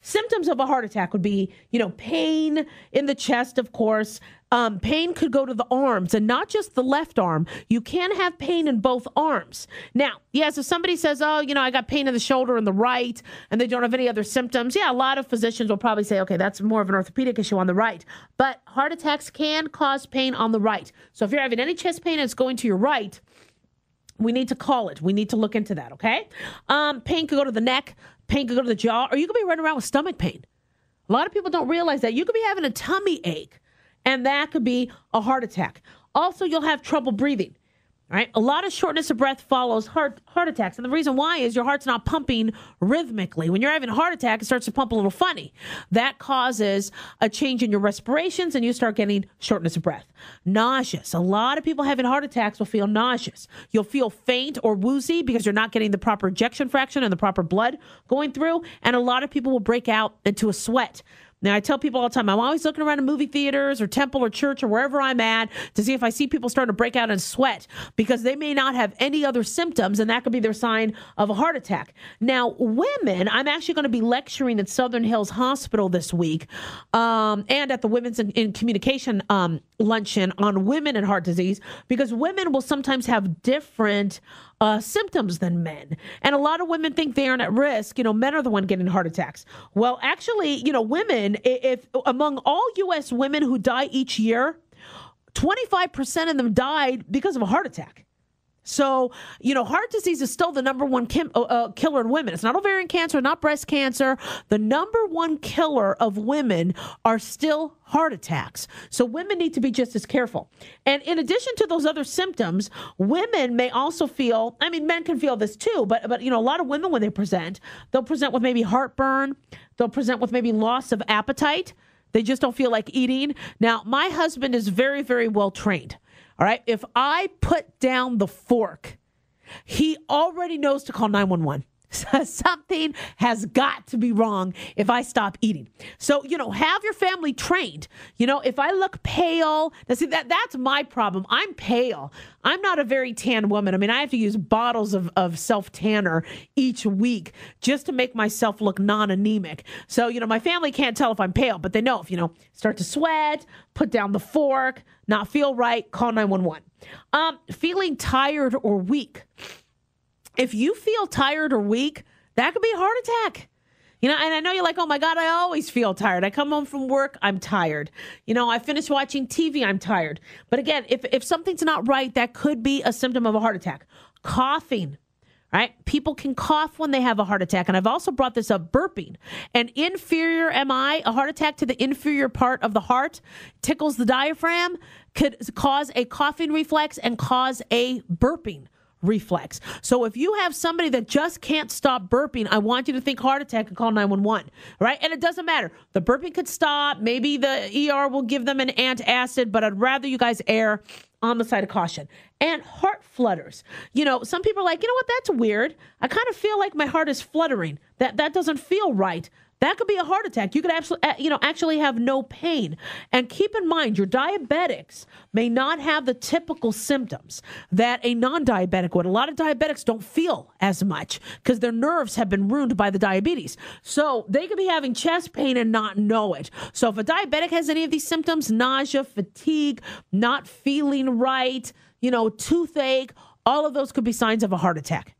Symptoms of a heart attack would be, pain in the chest, of course. Pain could go to the arms and not just the left arm. You can have pain in both arms. Now, yes, if somebody says, I got pain in the shoulder and the right, and they don't have any other symptoms, a lot of physicians will probably say, okay, that's more of an orthopedic issue on the right. But heart attacks can cause pain on the right. So if you're having any chest pain and it's going to your right, we need to call it. We need to look into that, okay? Pain could go to the neck. Pain could go to the jaw, or you could be running around with stomach pain. A lot of people don't realize that. You could be having a tummy ache, and that could be a heart attack. Also, you'll have trouble breathing. Right? A lot of shortness of breath follows heart attacks. And the reason why is your heart's not pumping rhythmically. When you're having a heart attack, it starts to pump a little funny. That causes a change in your respirations and you start getting shortness of breath. Nauseous. A lot of people having heart attacks will feel nauseous. You'll feel faint or woozy because you're not getting the proper ejection fraction and the proper blood going through. And a lot of people will break out into a sweat. Now, I tell people all the time, I'm always looking around in movie theaters or temple or church or wherever I'm at to see if I see people starting to break out in sweat because they may not have any other symptoms, and that could be their sign of a heart attack. Now, women, I'm actually going to be lecturing at Southern Hills Hospital this week and at the Women's in Communication luncheon on women and heart disease because women will sometimes have different symptoms than men. And a lot of women think they aren't at risk. Men are the one getting heart attacks. Well, actually, women, if among all U.S. women who die each year, 25% of them died because of a heart attack. So, heart disease is still the number one killer in women. It's not ovarian cancer, not breast cancer. The number one killer of women are still heart attacks. So women need to be just as careful. And in addition to those other symptoms, women may also feel, men can feel this too, but a lot of women when they present, they'll present with maybe heartburn. They'll present with maybe loss of appetite. They just don't feel like eating. Now, my husband is very, very well trained. All right. If I put down the fork, he already knows to call 911. Something has got to be wrong if I stop eating. So, have your family trained. If I look pale, now see, that's my problem. I'm pale. I'm not a very tan woman. I have to use bottles of self-tanner each week just to make myself look non-anemic. So, my family can't tell if I'm pale, but they know if, start to sweat, put down the fork, not feel right, call 911. Feeling tired or weak. If you feel tired or weak, that could be a heart attack. And I know you're like, oh my God, I always feel tired. I come home from work, I'm tired. I finish watching TV, I'm tired. But again, if something's not right, that could be a symptom of a heart attack. Coughing, right? People can cough when they have a heart attack. And I've also brought this up, burping. An inferior MI, a heart attack to the inferior part of the heart, tickles the diaphragm, could cause a coughing reflex and cause a burping reflex. So if you have somebody that just can't stop burping, I want you to think heart attack and call 911, right? And it doesn't matter. The burping could stop. Maybe the ER will give them an antacid, but I'd rather you guys err on the side of caution. And heart flutters. Some people are like, what? That's weird. I kind of feel like my heart is fluttering. That doesn't feel right. That could be a heart attack. You could actually have no pain. And keep in mind, your diabetics may not have the typical symptoms that a non-diabetic would. A lot of diabetics don't feel as much because their nerves have been ruined by the diabetes. So they could be having chest pain and not know it. So if a diabetic has any of these symptoms, nausea, fatigue, not feeling right, toothache, all of those could be signs of a heart attack.